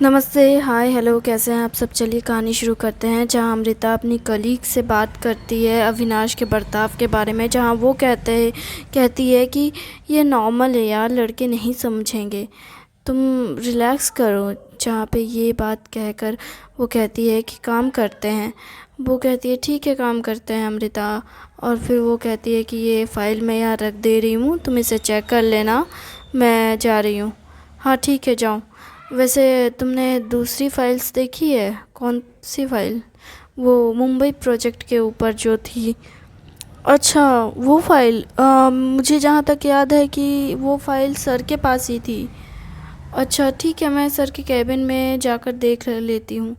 नमस्ते, हाय, हेलो, कैसे हैं आप सब। चलिए कहानी शुरू करते हैं, जहां अमृता अपनी कलीग से बात करती है अविनाश के बर्ताव के बारे में। जहां वो कहती है कि ये नॉर्मल है यार, लड़के नहीं समझेंगे, तुम रिलैक्स करो। जहाँ पे ये बात कहकर वो कहती है कि काम करते हैं। वो कहती है ठीक है, काम करते हैं अमृता। और फिर वो कहती है कि ये फ़ाइल मैं यहाँ रख दे रही हूँ, तुम इसे चेक कर लेना, मैं जा रही हूँ। हाँ ठीक है, जाओ। वैसे तुमने दूसरी फ़ाइल्स देखी है? कौन सी फ़ाइल? वो मुंबई प्रोजेक्ट के ऊपर जो थी। अच्छा, वो फ़ाइल, मुझे जहाँ तक याद है कि वो फ़ाइल सर के पास ही थी। अच्छा ठीक है, मैं सर के केबिन में जाकर देख लेती हूँ।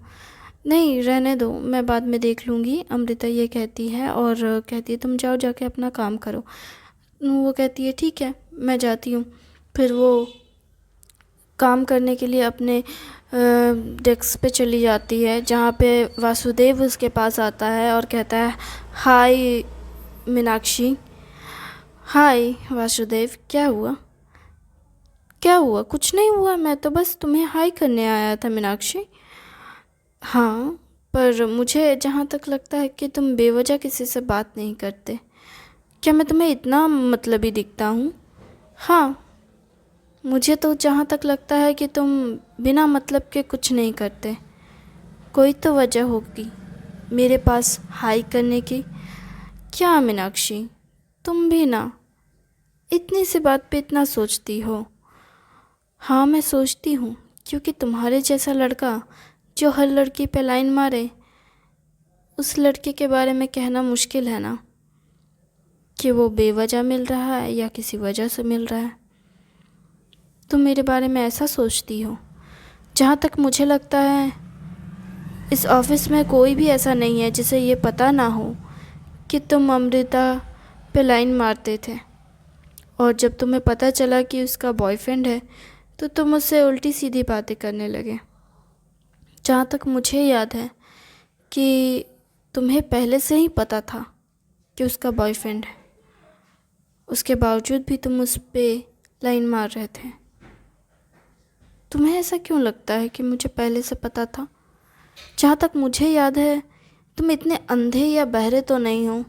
नहीं, रहने दो, मैं बाद में देख लूँगी, अमृता ये कहती है। और कहती है तुम जाओ, जाके अपना काम करो। वो कहती है ठीक है, मैं जाती हूँ। फिर वो काम करने के लिए अपने डेस्क पे चली जाती है, जहाँ पे वासुदेव उसके पास आता है और कहता है हाय मीनाक्षी। हाय वासुदेव, क्या हुआ? क्या हुआ? कुछ नहीं हुआ, मैं तो बस तुम्हें हाय करने आया था मीनाक्षी। हाँ, पर मुझे जहाँ तक लगता है कि तुम बेवजह किसी से बात नहीं करते। क्या मैं तुम्हें इतना मतलबी दिखता हूँ? हाँ, मुझे तो जहाँ तक लगता है कि तुम बिना मतलब के कुछ नहीं करते। कोई तो वजह होगी मेरे पास हाई करने की। क्या मीनाक्षी, तुम भी ना इतनी सी बात पे इतना सोचती हो? हाँ मैं सोचती हूँ, क्योंकि तुम्हारे जैसा लड़का जो हर लड़की पे लाइन मारे, उस लड़के के बारे में कहना मुश्किल है ना, कि वो बेवजह मिल रहा है या किसी वजह से मिल रहा है। तुम मेरे बारे में ऐसा सोचती हो। जहाँ तक मुझे लगता है इस ऑफिस में कोई भी ऐसा नहीं है जिसे ये पता ना हो कि तुम अमृता पे लाइन मारते थे। और जब तुम्हें पता चला कि उसका बॉयफ्रेंड है तो तुम उससे उल्टी सीधी बातें करने लगे। जहाँ तक मुझे याद है कि तुम्हें पहले से ही पता था कि उसका बॉयफ्रेंड है, उसके बावजूद भी तुम उस पे लाइन मार रहे थे। तुम्हें ऐसा क्यों लगता है कि मुझे पहले से पता था? जहाँ तक मुझे याद है तुम इतने अंधे या बहरे तो नहीं हो।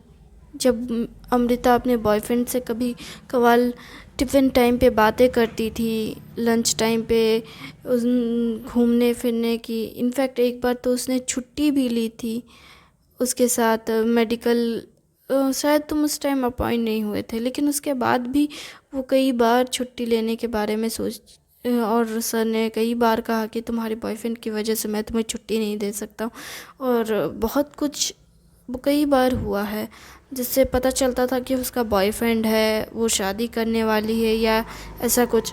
जब अमृता अपने बॉयफ्रेंड से कभी कभार टिफ़िन टाइम पे बातें करती थी, लंच टाइम पे घूमने फिरने की, इनफैक्ट एक बार तो उसने छुट्टी भी ली थी उसके साथ मेडिकल, शायद तुम उस टाइम अपॉइंट नहीं हुए थे, लेकिन उसके बाद भी वो कई बार छुट्टी लेने के बारे में सोच, और सर ने कई बार कहा कि तुम्हारे बॉयफ्रेंड की वजह से मैं तुम्हें छुट्टी नहीं दे सकता हूँ। और बहुत कुछ वो कई बार हुआ है जिससे पता चलता था कि उसका बॉयफ्रेंड है, वो शादी करने वाली है या ऐसा कुछ।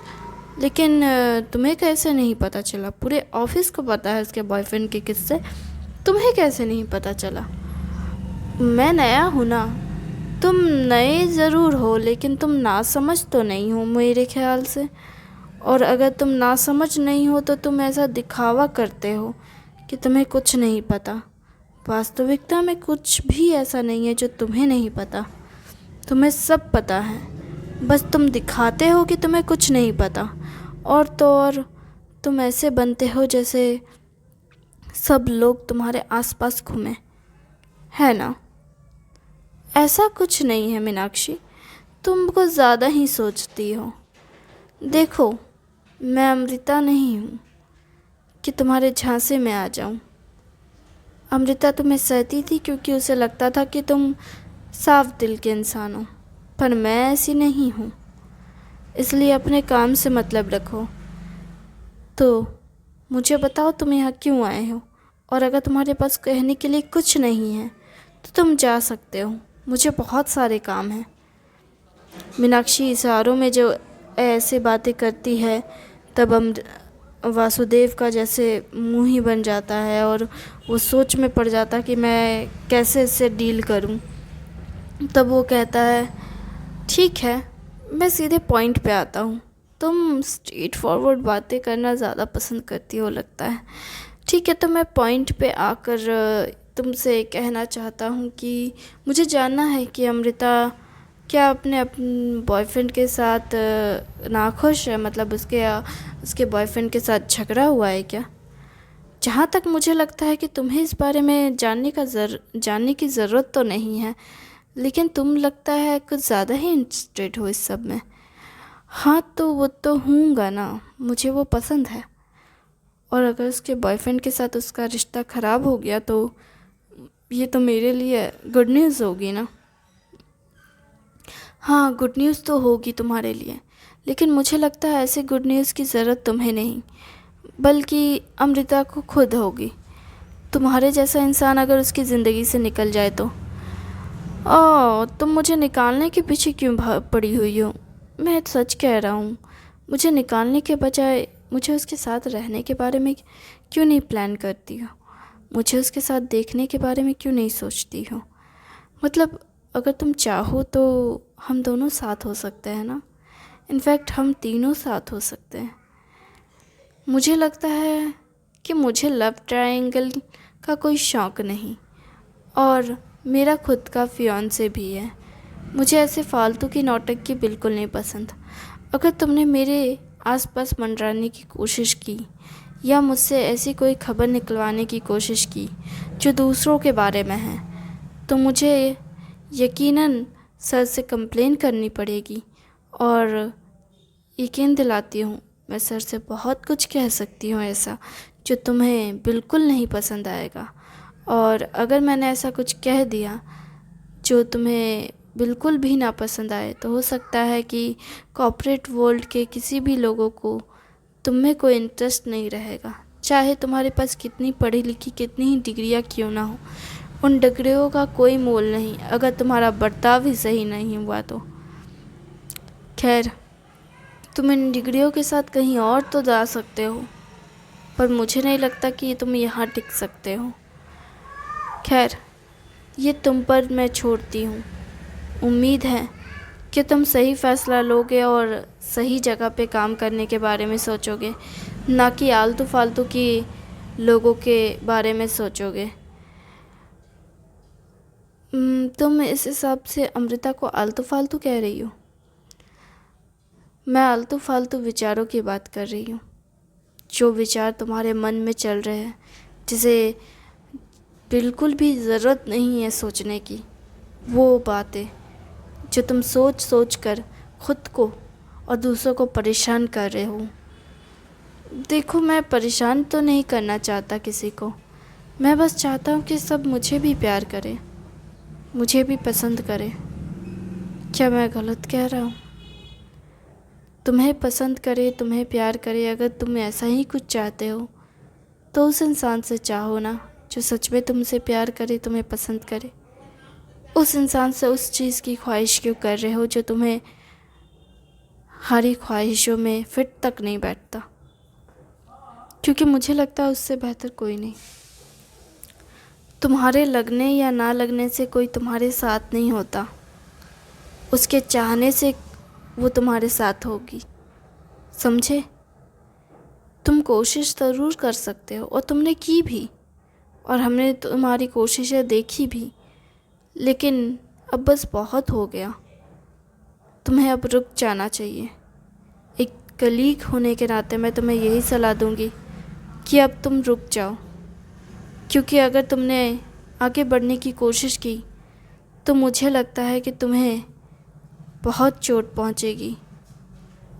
लेकिन तुम्हें कैसे नहीं पता चला? पूरे ऑफिस को पता है उसके बॉयफ्रेंड के किस्से, तुम्हें कैसे नहीं पता चला? मैं नया हूँ ना। तुम नए ज़रूर हो, लेकिन तुम नासमझ तो नहीं हो मेरे ख्याल से। और अगर तुम नासमझ नहीं हो तो तुम ऐसा दिखावा करते हो कि तुम्हें कुछ नहीं पता। वास्तविकता में कुछ भी ऐसा नहीं है जो तुम्हें नहीं पता। तुम्हें सब पता है, बस तुम दिखाते हो कि तुम्हें कुछ नहीं पता। और तो और तुम ऐसे बनते हो जैसे सब लोग तुम्हारे आसपास घूमें, है ना? ऐसा कुछ नहीं है मीनाक्षी, तुम कुछ ज़्यादा ही सोचती हो। देखो, मैं अमृता नहीं हूँ कि तुम्हारे झांसे में आ जाऊँ। अमृता तुम्हें सहती थी क्योंकि उसे लगता था कि तुम साफ दिल के इंसान हो, पर मैं ऐसी नहीं हूँ। इसलिए अपने काम से मतलब रखो। तो मुझे बताओ तुम यहाँ क्यों आए हो? और अगर तुम्हारे पास कहने के लिए कुछ नहीं है तो तुम जा सकते हो, मुझे बहुत सारे काम हैं। मीनाक्षी इशारों में जो ऐसे बातें करती है, तब हम वासुदेव का जैसे मुंह ही बन जाता है और वो सोच में पड़ जाता कि मैं कैसे इससे डील करूं। तब वो कहता है ठीक है, मैं सीधे पॉइंट पे आता हूँ। तुम स्ट्रेट फॉरवर्ड बातें करना ज़्यादा पसंद करती हो लगता है। ठीक है, तो मैं पॉइंट पे आकर तुमसे कहना चाहता हूँ कि मुझे जानना है कि अमृता क्या अपने बॉयफ्रेंड के साथ नाखुश है? मतलब उसके बॉयफ्रेंड के साथ झगड़ा हुआ है क्या? जहाँ तक मुझे लगता है कि तुम्हें इस बारे में जानने की ज़रूरत तो नहीं है, लेकिन तुम लगता है कुछ ज़्यादा ही इंटरेस्टेड हो इस सब में। हाँ तो वो तो हूँगा ना, मुझे वो पसंद है। और अगर उसके बॉयफ्रेंड के साथ उसका रिश्ता ख़राब हो गया तो ये तो मेरे लिए गुड न्यूज़ होगी ना। हाँ, गुड न्यूज़ तो होगी तुम्हारे लिए, लेकिन मुझे लगता है ऐसे गुड न्यूज़ की ज़रूरत तुम्हें नहीं, बल्कि अमृता को खुद होगी। तुम्हारे जैसा इंसान अगर उसकी ज़िंदगी से निकल जाए तो। तुम मुझे निकालने के पीछे क्यों पड़ी हुई हो? मैं सच कह रहा हूँ, मुझे निकालने के बजाय मुझे उसके साथ रहने के बारे में क्यों नहीं प्लान करती हो? मुझे उसके साथ देखने के बारे में क्यों नहीं सोचती हो? मतलब अगर तुम चाहो तो हम दोनों साथ हो सकते हैं ना। इनफैक्ट हम तीनों साथ हो सकते हैं। मुझे लगता है कि मुझे लव ट्रायंगल का कोई शौक़ नहीं, और मेरा खुद का फियांसे भी है। मुझे ऐसे फालतू की नौटंकी बिल्कुल नहीं पसंद। अगर तुमने मेरे आसपास मंडराने की कोशिश की या मुझसे ऐसी कोई खबर निकलवाने की कोशिश की जो दूसरों के बारे में है, तो मुझे यकीनन सर से कंप्लेन करनी पड़ेगी। और यकीन दिलाती हूँ, मैं सर से बहुत कुछ कह सकती हूँ ऐसा जो तुम्हें बिल्कुल नहीं पसंद आएगा। और अगर मैंने ऐसा कुछ कह दिया जो तुम्हें बिल्कुल भी ना पसंद आए, तो हो सकता है कि कॉर्पोरेट वर्ल्ड के किसी भी लोगों को तुम में कोई इंटरेस्ट नहीं रहेगा, चाहे तुम्हारे पास कितनी पढ़ी लिखी कितनी ही डिग्रियाँ क्यों ना हो। उन डिग्रियों का कोई मोल नहीं अगर तुम्हारा बर्ताव ही सही नहीं हुआ तो। खैर, तुम इन डिग्रियों के साथ कहीं और तो जा सकते हो, पर मुझे नहीं लगता कि तुम यहाँ टिक सकते हो। खैर, ये तुम पर मैं छोड़ती हूँ। उम्मीद है कि तुम सही फ़ैसला लोगे और सही जगह पे काम करने के बारे में सोचोगे, ना कि आलतू फालतू की लोगों के बारे में सोचोगे। तुम इस हिसाब से अमृता को आलतू फालतू कह रही हो? मैं आलतू फालतू विचारों की बात कर रही हूँ, जो विचार तुम्हारे मन में चल रहे हैं, जिसे बिल्कुल भी ज़रूरत नहीं है सोचने की। वो बातें जो तुम सोच सोच कर खुद को और दूसरों को परेशान कर रहे हो। देखो, मैं परेशान तो नहीं करना चाहता किसी को। मैं बस चाहता हूँ कि सब मुझे भी प्यार करें, मुझे भी पसंद करें। क्या मैं गलत कह रहा हूँ? तुम्हें पसंद करे, तुम्हें प्यार करे, अगर तुम ऐसा ही कुछ चाहते हो तो उस इंसान से चाहो ना जो सच में तुमसे प्यार करे, तुम्हें पसंद करे। उस इंसान से उस चीज़ की ख्वाहिश क्यों कर रहे हो जो तुम्हें हमारी ख्वाहिशों में फिट तक नहीं बैठता? क्योंकि मुझे लगता है उससे बेहतर कोई नहीं। तुम्हारे लगने या ना लगने से कोई तुम्हारे साथ नहीं होता, उसके चाहने से वो तुम्हारे साथ होगी, समझे? तुम कोशिश ज़रूर कर सकते हो, और तुमने की भी, और हमने तुम्हारी कोशिशें देखी भी, लेकिन अब बस बहुत हो गया। तुम्हें अब रुक जाना चाहिए। एक कलीग होने के नाते मैं तुम्हें यही सलाह दूंगी कि अब तुम रुक जाओ, क्योंकि अगर तुमने आगे बढ़ने की कोशिश की तो मुझे लगता है कि तुम्हें बहुत चोट पहुंचेगी,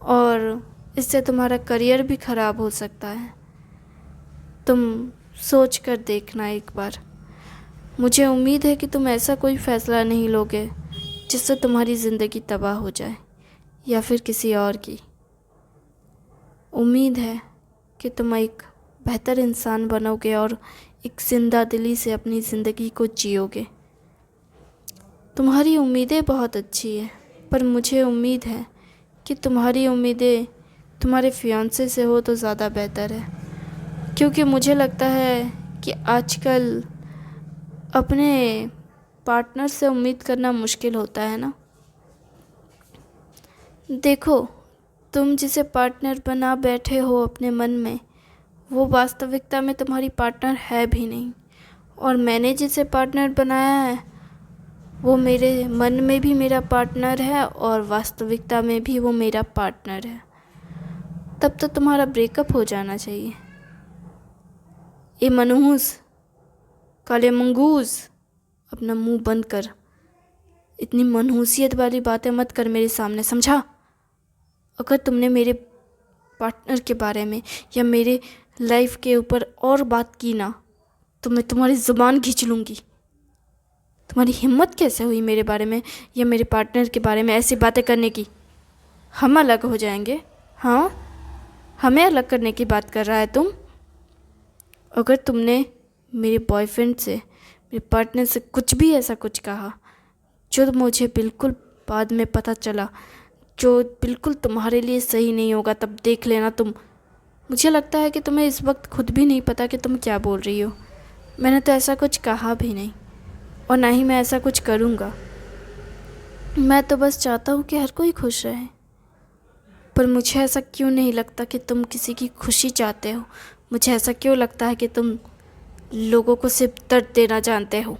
और इससे तुम्हारा करियर भी ख़राब हो सकता है। तुम सोच कर देखना एक बार। मुझे उम्मीद है कि तुम ऐसा कोई फ़ैसला नहीं लोगे जिससे तुम्हारी ज़िंदगी तबाह हो जाए या फिर किसी और की। उम्मीद है कि तुम एक बेहतर इंसान बनोगे और एक जिंदा दिली से अपनी ज़िंदगी को जियोगे। तुम्हारी उम्मीदें बहुत अच्छी हैं, पर मुझे उम्मीद है कि तुम्हारी उम्मीदें तुम्हारे फियांसे से हो तो ज़्यादा बेहतर है, क्योंकि मुझे लगता है कि आजकल अपने पार्टनर से उम्मीद करना मुश्किल होता है ना। देखो, तुम जिसे पार्टनर बना बैठे हो अपने मन में, वो वास्तविकता में तुम्हारी पार्टनर है भी नहीं, और मैंने जिसे पार्टनर बनाया है वो मेरे मन में भी मेरा पार्टनर है और वास्तविकता में भी वो मेरा पार्टनर है। तब तो तुम्हारा ब्रेकअप हो जाना चाहिए। ए मनहूस, काले मंगूस, अपना मुंह बंद कर। इतनी मनहूसियत वाली बातें मत कर मेरे सामने, समझा? अगर तुमने मेरे पार्टनर के बारे में या मेरे लाइफ के ऊपर और बात की ना तो मैं तुम्हारी ज़ुबान खींच लूँगी। तुम्हारी हिम्मत कैसे हुई मेरे बारे में या मेरे पार्टनर के बारे में ऐसी बातें करने की? हम अलग हो जाएंगे? हाँ, हमें अलग करने की बात कर रहा है तुम? अगर तुमने मेरे बॉयफ्रेंड से, मेरे पार्टनर से कुछ भी ऐसा कुछ कहा जो मुझे बिल्कुल बाद में पता चला, जो बिल्कुल तुम्हारे लिए सही नहीं होगा, तब देख लेना तुम। मुझे लगता है कि तुम्हें इस वक्त खुद भी नहीं पता कि तुम क्या बोल रही हो। मैंने तो ऐसा कुछ कहा भी नहीं और ना ही मैं ऐसा कुछ करूँगा। मैं तो बस चाहता हूँ कि हर कोई खुश रहे, पर मुझे ऐसा क्यों नहीं लगता कि तुम किसी की खुशी चाहते हो। मुझे ऐसा क्यों लगता है कि तुम लोगों को सिर्फ दर्द देना जानते हो।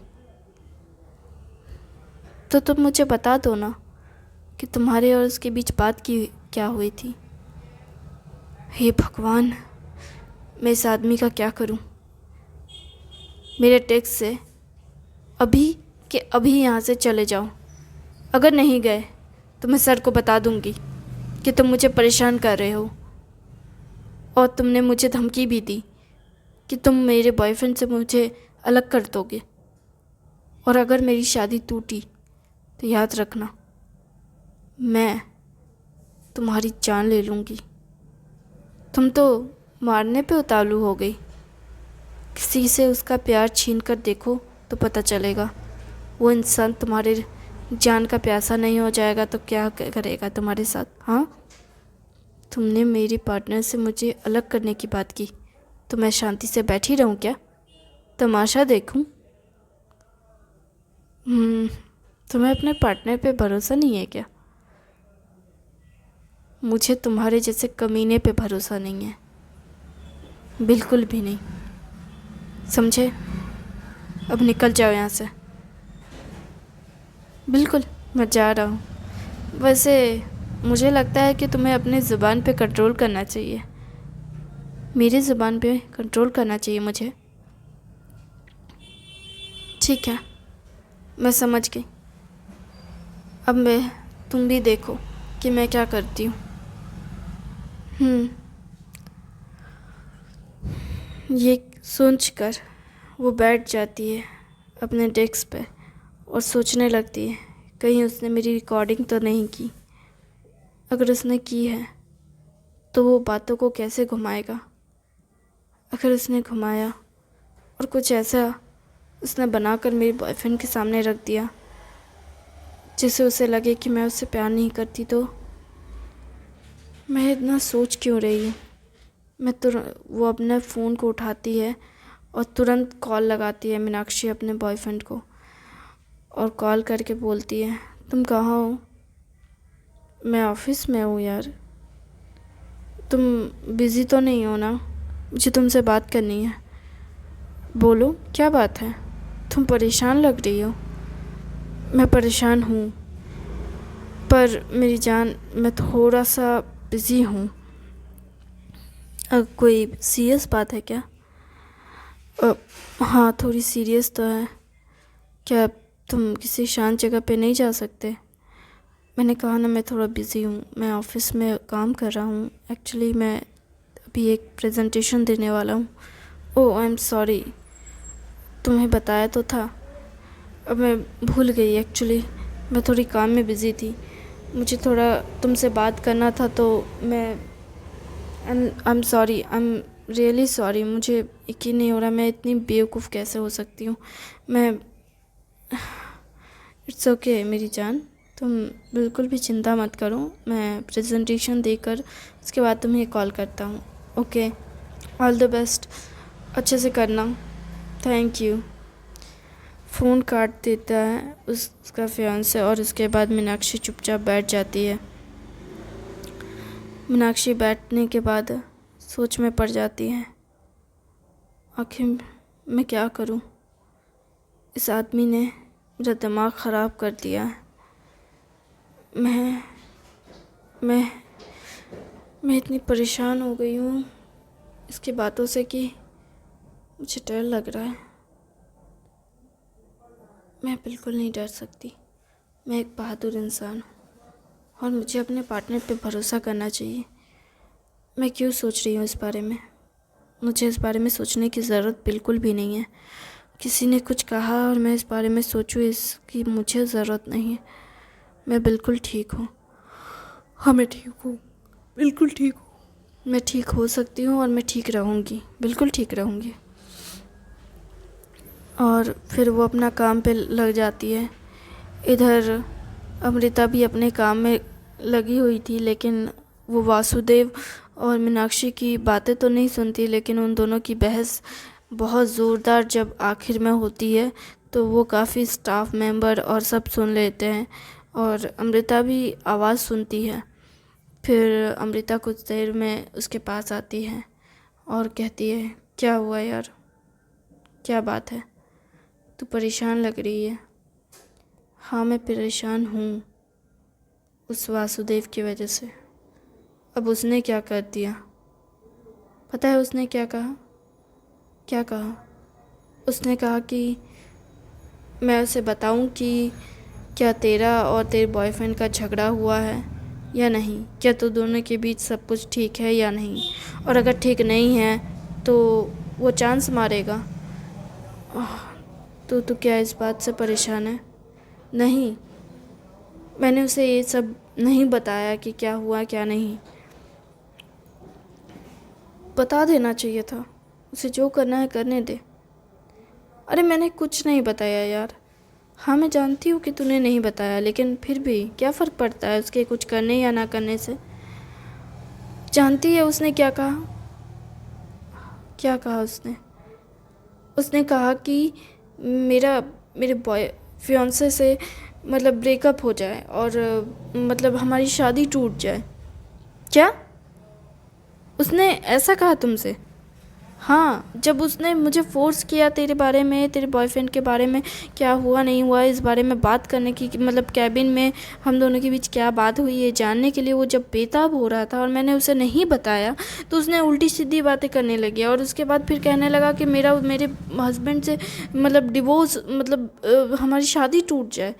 तो तुम मुझे बता दो ना कि तुम्हारे और उसके बीच बात की क्या हुई थी। हे भगवान, मैं इस आदमी का क्या करूं? मेरे टेक्स्ट से अभी के अभी यहाँ से चले जाओ। अगर नहीं गए तो मैं सर को बता दूंगी कि तुम मुझे परेशान कर रहे हो, और तुमने मुझे धमकी भी दी कि तुम मेरे बॉयफ्रेंड से मुझे अलग कर दोगे, और अगर मेरी शादी टूटी तो याद रखना मैं तुम्हारी जान ले लूँगी। तुम तो मारने पे उतावली हो गई। किसी से उसका प्यार छीन कर देखो तो पता चलेगा। वो इंसान तुम्हारे जान का प्यासा नहीं हो जाएगा तो क्या करेगा तुम्हारे साथ? हाँ, तुमने मेरी पार्टनर से मुझे अलग करने की बात की तो मैं शांति से बैठी रहूं क्या? तमाशा देखूं? तुम्हें अपने पार्टनर पे भरोसा नहीं है क्या? मुझे तुम्हारे जैसे कमीने पे भरोसा नहीं है, बिल्कुल भी नहीं, समझे? अब निकल जाओ यहाँ से। बिल्कुल, मैं जा रहा हूँ। वैसे मुझे लगता है कि तुम्हें अपनी ज़ुबान पे कंट्रोल करना चाहिए। मेरी ज़ुबान पे कंट्रोल करना चाहिए मुझे। ठीक है, मैं समझ गई। अब तुम भी देखो कि मैं क्या करती हूँ। ये सोचकर वो बैठ जाती है अपने डेस्क पे और सोचने लगती है कहीं उसने मेरी रिकॉर्डिंग तो नहीं की। अगर उसने की है तो वो बातों को कैसे घुमाएगा। अगर उसने घुमाया और कुछ ऐसा उसने बनाकर मेरे बॉयफ्रेंड के सामने रख दिया जिससे उसे लगे कि मैं उससे प्यार नहीं करती, तो मैं इतना सोच क्यों रही हूँ। वो अपने फ़ोन को उठाती है और तुरंत कॉल लगाती है मीनाक्षी अपने बॉयफ्रेंड को, और कॉल करके बोलती है, तुम कहाँ हो? मैं ऑफिस में हूँ यार। तुम बिज़ी तो नहीं हो ना? मुझे तुमसे बात करनी है। बोलो क्या बात है? तुम परेशान लग रही हो। मैं परेशान हूँ पर मेरी जान मैं थोड़ा सा बिज़ी हूँ। कोई सीरियस बात है क्या? हाँ, थोड़ी सीरियस तो है। क्या तुम किसी शांत जगह पे नहीं जा सकते? मैंने कहा ना, मैं थोड़ा बिज़ी हूँ, मैं ऑफिस में काम कर रहा हूँ। एक्चुअली मैं अभी एक प्रेजेंटेशन देने वाला हूँ। ओह, आई एम सॉरी, तुम्हें बताया तो था, अब मैं भूल गई। एक्चुअली मैं थोड़ी काम में बिज़ी थी, मुझे थोड़ा तुमसे बात करना था, तो मैं I am sorry, I am really sorry. मुझे यकीन नहीं हो रहा मैं इतनी बेवकूफ़ कैसे हो सकती हूँ। मैं इट्स ओके मेरी जान, तुम बिल्कुल भी चिंता मत करो। मैं प्रेजेंटेशन देकर उसके बाद तुम्हें कॉल करता हूँ। ओके, ऑल द बेस्ट, अच्छे से करना। Thank you. फ़ोन काट देता है उसका फियांसे और उसके बाद मीनाक्षी चुपचाप बैठ जाती है। मीनाक्षी बैठने के बाद सोच में पड़ जाती है, आखिर मैं क्या करूं? इस आदमी ने मेरा दिमाग ख़राब कर दिया है। मैं मैं इतनी परेशान हो गई हूँ इसकी बातों से कि मुझे डर लग रहा है। मैं बिल्कुल नहीं डर सकती। मैं एक बहादुर इंसान हूँ और मुझे अपने पार्टनर पे भरोसा करना चाहिए। मैं क्यों सोच रही हूँ इस बारे में? मुझे इस बारे में सोचने की ज़रूरत बिल्कुल भी नहीं है। किसी ने कुछ कहा और मैं इस बारे में सोचूं, इसकी मुझे ज़रूरत नहीं है। मैं बिल्कुल ठीक हूँ। हाँ, मैं ठीक हूँ, बिल्कुल ठीक हूँ। मैं ठीक हो सकती हूँ और मैं ठीक रहूँगी, बिल्कुल ठीक रहूँगी। और फिर वो अपना काम पे लग जाती है। इधर अमृता भी अपने काम में लगी हुई थी, लेकिन वो वासुदेव और मीनाक्षी की बातें तो नहीं सुनती, लेकिन उन दोनों की बहस बहुत ज़ोरदार जब आखिर में होती है तो वो काफ़ी स्टाफ मेंबर और सब सुन लेते हैं और अमृता भी आवाज़ सुनती है। फिर अमृता कुछ देर में उसके पास आती है और कहती है, क्या हुआ यार, क्या बात है, तू परेशान लग रही है? हाँ, मैं परेशान हूँ उस वासुदेव की वजह से। अब उसने क्या कर दिया पता है? उसने क्या कहा? क्या कहा? उसने कहा कि मैं उसे बताऊं कि क्या तेरा और तेरे बॉयफ्रेंड का झगड़ा हुआ है या नहीं, क्या तो दोनों के बीच सब कुछ ठीक है या नहीं, और अगर ठीक नहीं है तो वो चांस मारेगा। तो क्या इस बात से परेशान है? नहीं, मैंने उसे ये सब नहीं बताया कि क्या हुआ क्या नहीं। बता देना चाहिए था उसे, जो करना है करने दे। अरे मैंने कुछ नहीं बताया यार। हाँ, मैं जानती हूँ कि तूने नहीं बताया, लेकिन फिर भी क्या फ़र्क पड़ता है उसके कुछ करने या ना करने से? जानती है उसने क्या कहा? क्या कहा उसने? उसने कहा कि मेरे बॉय फियांसे से मतलब ब्रेकअप हो जाए और मतलब हमारी शादी टूट जाए। क्या उसने ऐसा कहा तुमसे? हाँ, जब उसने मुझे फ़ोर्स किया तेरे बारे में, तेरे बॉयफ्रेंड के बारे में, क्या हुआ नहीं हुआ इस बारे में बात करने की, मतलब कैबिन में हम दोनों के बीच क्या बात हुई है जानने के लिए, वो जब बेताब हो रहा था और मैंने उसे नहीं बताया तो उसने उल्टी सीधी बातें करने लगी और उसके बाद फिर कहने लगा कि मेरे हस्बैंड से मतलब डिवोर्स, मतलब हमारी शादी टूट जाए,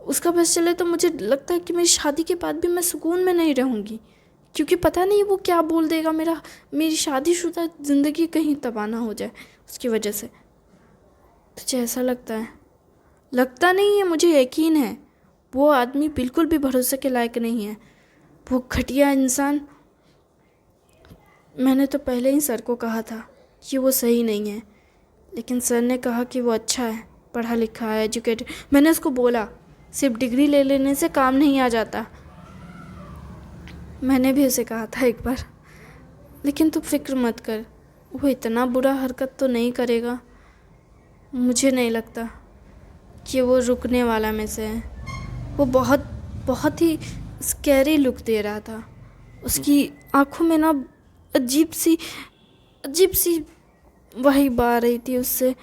उसका बस चले। तो मुझे लगता है कि मेरी शादी के बाद भी मैं सुकून में नहीं रहूँगी, क्योंकि पता नहीं वो क्या बोल देगा, मेरी शादीशुदा ज़िंदगी कहीं तबाह ना हो जाए उसकी वजह से। तुझे ऐसा लगता है? लगता नहीं है, मुझे यकीन है। वो आदमी बिल्कुल भी भरोसे के लायक नहीं है, वो घटिया इंसान। मैंने तो पहले ही सर को कहा था कि वो सही नहीं है, लेकिन सर ने कहा कि वो अच्छा है, पढ़ा लिखा है, एजुकेटेड। मैंने उसको बोला सिर्फ डिग्री ले लेने से काम नहीं आ जाता। मैंने भी उसे कहा था एक बार, लेकिन तू फिक्र मत कर, वो इतना बुरा हरकत तो नहीं करेगा। मुझे नहीं लगता कि वो रुकने वाला में से है। वो बहुत बहुत ही स्कैरी लुक दे रहा था। उसकी आंखों में ना अजीब सी वाइब आ रही थी उससे।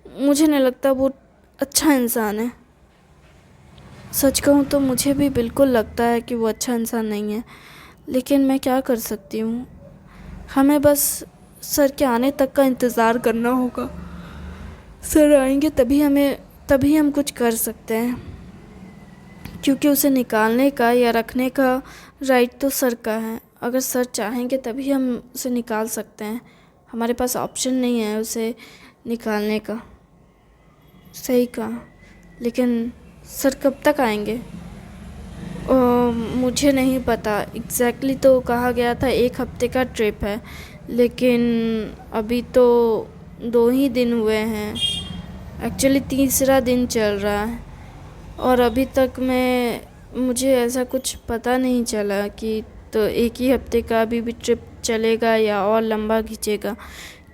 मुझे नहीं लगता वो अच्छा इंसान है। सच कहूँ तो मुझे भी बिल्कुल लगता है कि वो अच्छा इंसान नहीं है, लेकिन मैं क्या कर सकती हूँ। हमें बस सर के आने तक का इंतज़ार करना होगा। सर आएंगे तभी हम कुछ कर सकते हैं, क्योंकि उसे निकालने का या रखने का राइट तो सर का है। अगर सर चाहेंगे तभी हम उसे निकाल सकते हैं, हमारे पास ऑप्शन नहीं है उसे निकालने का। सही कहा, लेकिन सर कब तक आएंगे? मुझे नहीं पता एग्जैक्टली, तो कहा गया था 1 हफ्ते का ट्रिप है, लेकिन अभी तो 2 ही दिन हुए हैं। एक्चुअली तीसरा दिन चल रहा है और अभी तक मुझे ऐसा कुछ पता नहीं चला कि तो 1 ही हफ्ते का अभी भी ट्रिप चलेगा या और लंबा खींचेगा,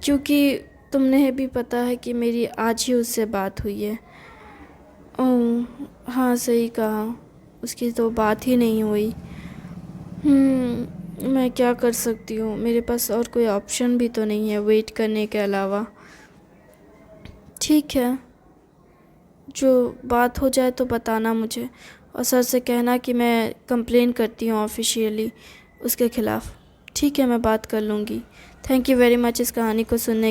क्योंकि तुमने भी पता है कि मेरी आज ही उससे बात हुई है। ओह हाँ, सही कहा, उसकी तो बात ही नहीं हुई। मैं क्या कर सकती हूँ, मेरे पास और कोई ऑप्शन भी तो नहीं है वेट करने के अलावा। ठीक है, जो बात हो जाए तो बताना मुझे, और सर से कहना कि मैं कंप्लेन करती हूँ ऑफिशियली उसके ख़िलाफ़। ठीक है, मैं बात कर लूँगी। थैंक यू वेरी मच इस कहानी को सुनने